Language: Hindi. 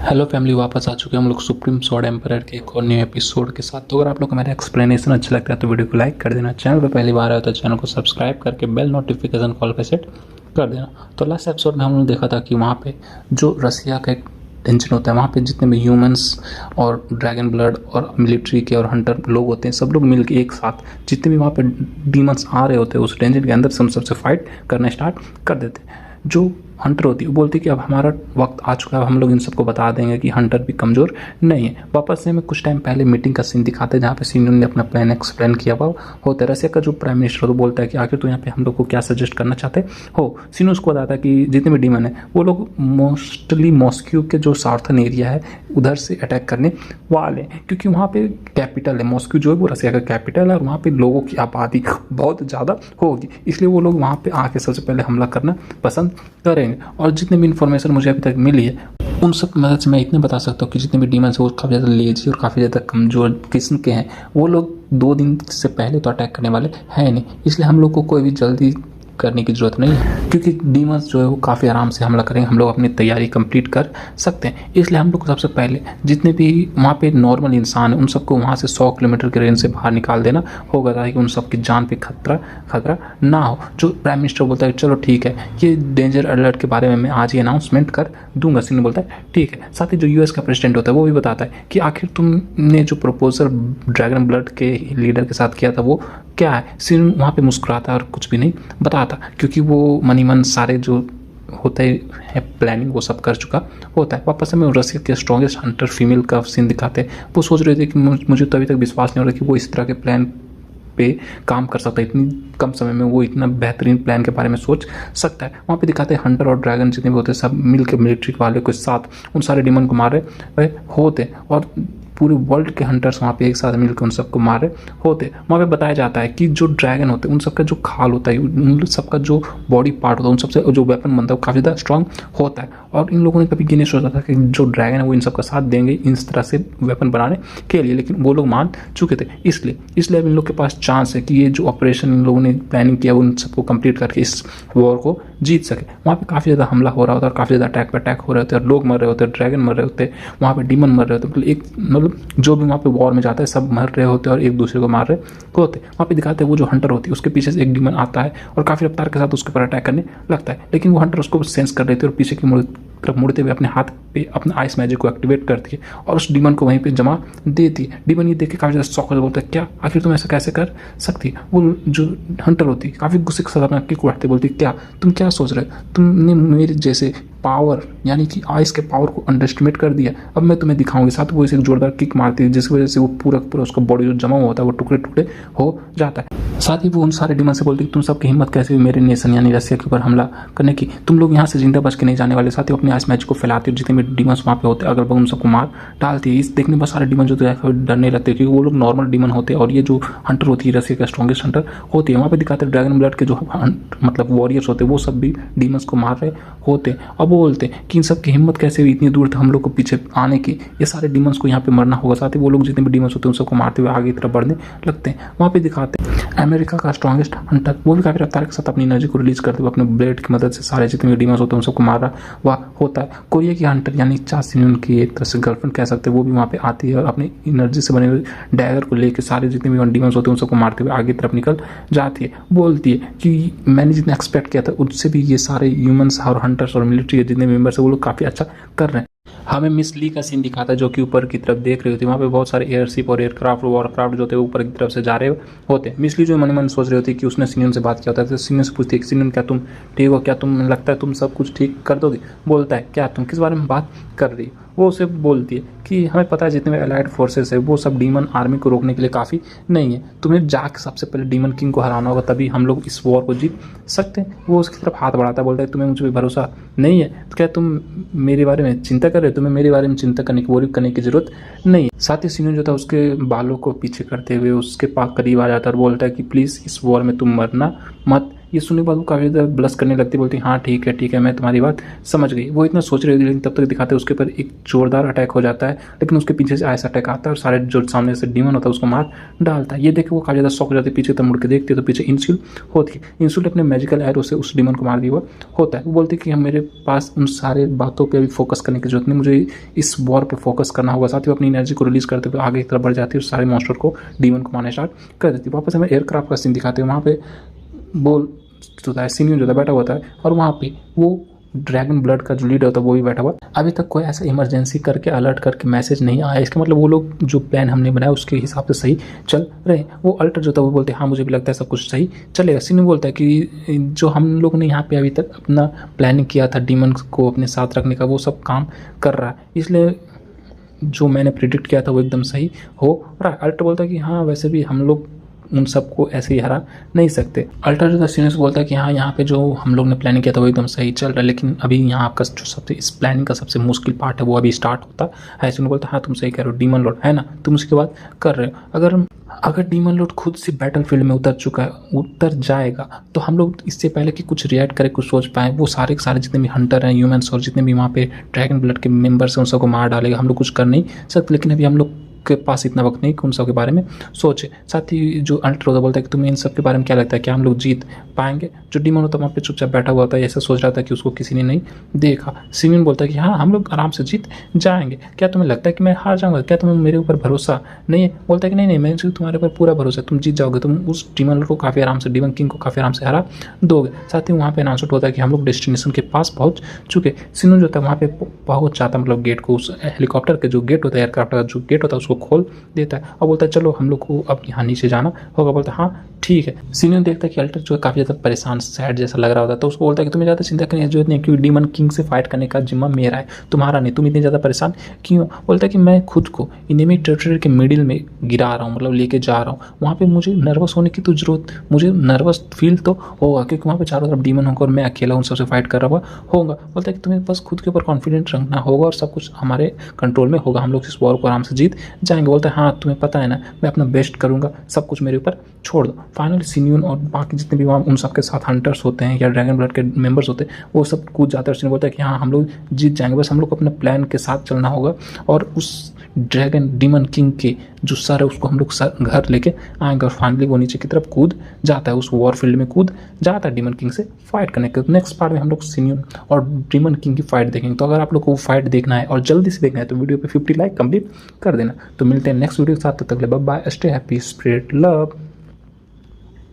हेलो फैमिली, वापस आ चुके हैं हम लोग सुप्रीम स्वॉर्ड एम्पायर के एक और न्यू एपिसोड के साथ। तो अगर आप लोग को मेरा एक्सप्लेनेशन अच्छा लगता है तो वीडियो को लाइक कर देना, चैनल पे पहली बार आया तो चैनल को सब्सक्राइब करके बेल नोटिफिकेशन कॉल पे सेट कर देना। तो लास्ट एपिसोड में हम लोग देखा था कि वहाँ पे जो रसिया का एक टेंशन होता है, वहाँ पे जितने भी ह्यूमंस और ड्रैगन ब्लड और मिलिट्री के और हंटर लोग होते हैं, सब लोग मिल के एक साथ जितने भी वहाँ पे डीमंस आ रहे होते हैं उस टेंशन के अंदर से हम सबसे फाइट करना स्टार्ट कर देते हैं। जो हंटर होती है वो बोलती है कि अब हमारा वक्त आ चुका है, हम लोग इन सबको बता देंगे कि हंटर भी कमज़ोर नहीं है। वापस से हमें कुछ टाइम पहले मीटिंग का सीन दिखाते हैं जहाँ पे सीनियर ने अपना प्लान एक्सप्लेन किया हुआ होता है। रसिया का जो प्राइम मिनिस्टर तो बोलता है कि आखिर तो यहाँ पे हम लोग को क्या सजेस्ट करना चाहते हो। सीनियर उसको बताता है कि जितने भी डीमन है वो लोग मोस्टली मॉस्को के जो सार्थन एरिया है उधर से अटैक करने वाले हैं, क्योंकि वहाँ पे कैपिटल है। मॉस्को जो है वो रसिया का कैपिटल है और वहाँ पे लोगों की आबादी बहुत ज़्यादा होगी, इसलिए वो लोग वहाँ पे आके सबसे पहले हमला करना पसंद करेंगे। और जितने भी इन्फॉर्मेशन मुझे अभी तक मिली है उन सब की मदद से मैं इतने बता सकता हूँ कि जितने भी डीमंस हैं वो काफ़ी ज़्यादा लेजी और काफ़ी ज़्यादा कमज़ोर किस्म के हैं। वो लोग 2 दिन से पहले तो अटैक करने वाले हैं नहीं, इसलिए हम लोग को कोई भी जल्दी करने की ज़रूरत नहीं है, क्योंकि डीमंस जो है वो काफ़ी आराम से हमला करेंगे। हम लोग अपनी तैयारी कंप्लीट कर सकते हैं। इसलिए हम लोग को सबसे पहले जितने भी वहाँ पे नॉर्मल इंसान हैं उन सबको वहाँ से 100 किलोमीटर के रेंज से बाहर निकाल देना होगा, ताकि उन सबकी जान पे खतरा ना हो। जो प्राइम मिनिस्टर बोलता है चलो ठीक है, ये डेंजर अलर्ट के बारे में मैं आज ही अनाउंसमेंट कर दूंगा। सिंह बोलता है ठीक है। साथ ही जो यूएस का प्रेसिडेंट होता है वो भी बताता है कि आखिर तुमने जो प्रपोजल ड्रैगन ब्लड के लीडर के साथ किया था वो क्या है। सिंह वहाँ पे मुस्कुराता और कुछ भी नहीं बताता, क्योंकि वो मनी मन सारे जो होते हैं प्लानिंग वो सब कर चुका होता है। वापस हमें रसिया के स्ट्रॉन्गेस्ट हंटर फीमेल का सीन दिखाते हैं। वो सोच रहे थे कि मुझे तो अभी तक विश्वास नहीं हो रहा कि वो इस तरह के प्लान पे काम कर सकता है, इतनी कम समय में वो इतना बेहतरीन प्लान के बारे में सोच सकता है। वहाँ पे दिखाते हैं हंटर और ड्रैगन जितने भी होते हैं सब मिल के मिलिट्री वाले के साथ उन सारे डिमन को मार रहे होते हैं और पूरे वर्ल्ड के हंटर्स वहाँ पे एक साथ मिलकर उन सबको मारे होते। वहाँ पे बताया जाता है कि जो ड्रैगन होते हैं उन सबका जो खाल होता है, उन सबका जो बॉडी पार्ट होता है, उन सबसे जो वेपन बनता है वो काफ़ी ज़्यादा स्ट्रांग होता है। और इन लोगों ने कभी ये नहीं सोचा था कि जो ड्रैगन है वो इन सबका साथ देंगे इस तरह से वेपन बनाने के लिए, लेकिन वो लोग मान चुके थे। इसलिए अब इन लोग के पास चांस है कि ये जो ऑपरेशन इन लोगों ने प्लानिंग किया उन सबको कंप्लीट करके इस वॉर को जीत सके। वहाँ पे काफ़ी ज़्यादा हमला हो रहा होता है और काफ़ी ज़्यादा अटैक पे अटैक हो रहे होते हैं, लोग मर रहे होते हैं, ड्रैगन मर रहे होते हैं, वहाँ पे डीमन मर रहे होते हैं। मतलब जो भी वहाँ पे वॉर में जाता है सब मर रहे होते हैं और एक दूसरे को मार रहे होते हैं। वहाँ पे दिखाते हैं वो जो हंटर होती है उसके पीछे से एक डीमन आता है और काफ़ी रफ्तार के साथ उसके ऊपर अटैक करने लगता है, लेकिन वो हंटर उसको सेंस कर लेती है और पीछे की तरफ मुड़ते हुए अपने हाथ पे अपना आइस मैजिक को एक्टिवेट करती है और उस डीमन को वहीं पे जमा देती है। डीमन ये देख के काफ़ी ज़्यादा शॉक हो बोलता है क्या आखिर तुम ऐसा कैसे कर सकती है। वो जो हंटर होती है काफ़ी गुस्से के साथ अपना की उठाते बोलती है क्या तुम क्या सोच रहे हो, तुमने मेरे जैसे पावर यानी कि आइस के पावर को अंडर एस्टिमेट कर दिया, अब मैं तुम्हें दिखाऊंगी। साथ वो इसे जोरदार किक मारती है जिसकी वजह से वो पूरा उसका बॉडी जो जमा हुआ होता है वो टुकड़े टुकड़े हो जाता है। साथ ही वो उन सारे डीमन से बोलती है तुम सबकी हिम्मत कैसे हुई मेरे नेशन यानी रसिया के ऊपर हमला करने की, तुम लोग यहाँ से जिंदा बच के नहीं जाने वाले। साथ ही अपने आइस मैजिक को फैलाती है, जितने भी डीमंस वहाँ पे होते हैं अगल बगल उन सबको मार डालती है। इस देखने में सारे डीमन जो डरने लगते हैं, क्योंकि वो लोग नॉर्मल डीमन होते हैं और ये जो हंटर होती है रसिया का स्ट्रॉन्गेस्ट हंटर होती है। वहाँ पे दिखाते हैं ड्रैगन ब्लड के जो मतलब वॉरियर्स होते हैं वो सब भी डीमंस को मार रहे होते हैं। अब वो बोलते हैं कि इन सब की हिम्मत कैसे हुई इतनी दूर तक हम लोग को पीछे आने की, ये सारे डीमंस को यहाँ पे मरना होगा। साथ ही वो लोग जितने भी डीमंस होते हैं उन सबको मारते हुए आगे की तरफ बढ़ने लगते हैं। वहाँ पे दिखाते हैं अमेरिका का स्ट्रॉन्गेस्ट हंटर, वो भी काफ़ी रफ्तार के साथ अपनी एनर्जी को रिलीज करते हुए अपने ब्लेड की मदद से सारे जितने भी डीमंस होते हैं उन सबको मार रहा हुआ होता है। कोरिया की हंटर यानी चा सिन्यून की एक तरह से गर्लफ्रेंड कह सकते हैं, वो भी वहाँ पे आती है और अपनी एनर्जी से बने हुए डैगर को लेकर सारे जितने भी डीमंस होते हैं उन सबको मारते हुए आगे तरफ निकल जाती है। बोलती है कि मैंने जितना एक्सपेक्ट किया था उससे भी ये सारे ह्यूमंस और हंटर्स और मिलिट्री के जितने मेंबर्स हैं वो लोग काफ़ी अच्छा कर रहे हैं। हमें मिस ली का सीन दिखाता है जो कि ऊपर की तरफ देख रही होती है। वहाँ पे बहुत सारे एयरशिप और एयरक्राफ्ट वॉरक्राफ्ट जो होते हैं ऊपर की तरफ से जा रहे होते हैं। मिस ली जो मन सोच रही होती है कि उसने सीनियन से बात किया होता है, तो सीनियन से पूछती है कि सीनियन क्या तुम ठीक हो, क्या तुम लगता है तुम सब कुछ ठीक कर दोगे। बोलता है क्या तुम किस बारे में बात कर रही हो। वो उसे बोलती है कि हमें पता है जितने भी अलाइड फोर्सेस है वो सब डीमन आर्मी को रोकने के लिए काफ़ी नहीं है, तुम्हें जाके सबसे पहले डीमन किंग को हराना होगा तभी हम लोग इस वॉर को जीत सकते हैं। वो उसकी तरफ हाथ बढ़ाता है, बोलता है तुम्हें मुझ पर भरोसा नहीं है, तो क्या तुम मेरे बारे में चिंता कर रहे हो, तुम्हें मेरे बारे में चिंता करने की वॉरी करने की जरूरत नहीं है। साथ ही सीनियर जो था उसके बालों को पीछे करते हुए उसके पास करीब आ जाता है और बोलता है कि प्लीज़ इस वॉर में तुम मरना मत, ये सुनने के बाद वो काफ़ी ज़्यादा ब्लश करने लगती, बोलती हाँ ठीक है मैं तुम्हारी बात समझ गई। वो इतना सोच रही होती, लेकिन तब तक दिखाते हैं उसके ऊपर एक जोरदार अटैक हो जाता है, लेकिन उसके पीछे से ऐसा अटैक आता है और सारे जो सामने से डीमन होता है उसको मार डालता है। ये देख के वो काफ़ी ज़्यादा शॉक हो जाती है, पीछे तक मुड़ के देखती है तो पीछे इंसुल होती है। इंसुल अपने मैजिकल एरो से उस डीमन को मार दिया हुआ होता है। वो बोलती है कि हम मेरे पास उन सारे बातों पर भी फोकस करने की जरूरत नहीं, मुझे इस वॉर पर फोकस करना होगा। साथ ही वो अपनी एनर्जी को रिलीज करते हुए आगे की तरफ बढ़ जाती है और सारे मॉन्स्टर को डीमन को मारना स्टार्ट कर देती है। वापस हमें एयरक्राफ्ट का सीन दिखाते हैं, वहाँ पे बोल होता है, सीनियर जो बैठा होता है और वहाँ पे वो ड्रैगन ब्लड का जो लीडर होता है वो भी बैठा हुआ। अभी तक कोई ऐसा इमरजेंसी करके अलर्ट करके मैसेज नहीं आया, इसका मतलब वो लोग जो प्लान हमने बनाया उसके हिसाब से सही चल रहे हैं। वो अल्टर जो था वो बोलते हैं हाँ मुझे भी लगता है सब कुछ सही चलेगा। सीनियर बोलता है कि जो हम लोग ने यहाँ पे अभी तक अपना प्लानिंग किया था डीमन को अपने साथ रखने का वो सब काम कर रहा है, इसलिए जो मैंने प्रिडिक्ट किया था वो एकदम सही हो रहा है। अल्टर बोलता है कि हाँ वैसे भी हम लोग उन सबको ऐसे ही हरा नहीं सकते। अल्टर जो सीनियर्स बोलता है कि हाँ यहाँ पे जो हम लोग ने प्लानिंग किया था वो एकदम सही चल रहा है, लेकिन अभी यहाँ आपका जो सबसे इस प्लानिंग का सबसे मुश्किल पार्ट है वो अभी स्टार्ट होता है। सीनियर बोलता है हाँ तुम सही कह रहे हो, डीमन लॉर्ड है ना, तुम उसके बाद कर रहे हो। अगर डीमन लॉर्ड खुद से बैटल फील्ड में उतर जाएगा तो हम लोग इससे पहले कि कुछ रिएक्ट करें कुछ सोच पाएँ, वो सारे के सारे जितने भी हंटर हैं ह्यूमन्स और जितने भी वहाँ पे ड्रैगन ब्लड के मेंबर्स हैं उन सबको मार डालेगा। हम लोग कुछ कर नहीं सकते, लेकिन अभी हम लोग के पास इतना वक्त नहीं कि उन सब के बारे में सोचे। साथ ही जो अल्टर होता बोलता है कि तुम्हें इन सब के बारे में क्या लगता है, क्या हम लोग जीत पाएंगे। जो डीमन होता है वहाँ पे चुपचाप बैठा हुआ था, ऐसा सोच रहा था कि उसको किसी ने नहीं देखा। सिमियन बोलता है कि हाँ हम लोग आराम से जीत जाएंगे, क्या तुम्हें लगता है कि मैं हार जाऊंगा, क्या तुम्हें मेरे ऊपर भरोसा नहीं है। बोलता है कि नहीं मैं तुम्हारे ऊपर पूरा भरोसा है, तुम जीत जाओगे, तुम उस डीमन को काफ़ी आराम से डीमन किंग को काफ़ी आराम से हरा दोगे। साथ ही वहाँ पे अनाउंसमेंट होता है कि हम लोग डेस्टिनेशन के पास पहुँच चुके। सिनु जो होता है वहाँ पे पहुँच जाता है, मतलब गेट को, उस हेलीकॉप्टर के जो गेट होता है एयरक्राफ्ट का जो गेट होता है उसको खोल देता है और बोलता है चलो हम लोग को अब यहाँ नीचे जाना होगा। बोलता है हाँ ठीक है। सीनियर देखता है कि अल्टर जो है काफ़ी ज़्यादा परेशान सैड जैसा लग रहा होता है, तो उसको बोलता है कि तुम्हें ज़्यादा चिंता करने की जरूरत नहीं, क्योंकि डीमन किंग से फाइट करने का जिम्मा मेरा है, तुम्हारा नहीं, तुम इतने ज़्यादा परेशान क्यों। बोलता है कि मैं खुद को इनेमी टेरिटरी के मिडिल में गिरा रहा हूँ, मतलब लेके जा रहा हूँ, वहाँ पे मुझे नर्वस होने की तो जरूरत, मुझे नर्वस फील तो होगा क्योंकि वहाँ पे चारों तरफ डीमन होगा और मैं अकेला उन सबसे फाइट कर रहा हुआ होगा। बोलता है कि तुम्हें बस खुद के ऊपर कॉन्फिडेंट रखना होगा और सब कुछ हमारे कंट्रोल में होगा, हम लोग इस वॉर को आराम से जीत जाएंगे। बोलता है हाँ तुम्हें पता है ना मैं अपना बेस्ट करूँगा, सब कुछ मेरे ऊपर छोड़ दो। फाइनली सिनियन और बाकी जितने भी वहाँ उन सबके साथ हंटर्स होते हैं या ड्रैगन ब्लड के मेंबर्स होते हैं वो सब कूद जाते हैं। सिनियन बोलता है कि हाँ हम लोग जीत जाएंगे, बस हम लोग को अपने प्लान के साथ चलना होगा और उस ड्रैगन डीमन किंग के जो सर है उसको हम लोग घर लेके आएंगे। और फाइनली वो नीचे की तरफ कूद जाता है, उस वॉर फील्ड में कूद जाता है डीमन किंग से फाइट करने के। नेक्स्ट पार्ट में हम लोग सिनियन और डीमन किंग की फाइट देखेंगे। तो अगर आप लोग को वो फाइट देखना है और जल्दी से देखना है तो वीडियो पे 50 लाइक कंप्लीट कर देना। तो मिलते हैं नेक्स्ट वीडियो के साथ, तब तक bye bye, stay happy, spread love.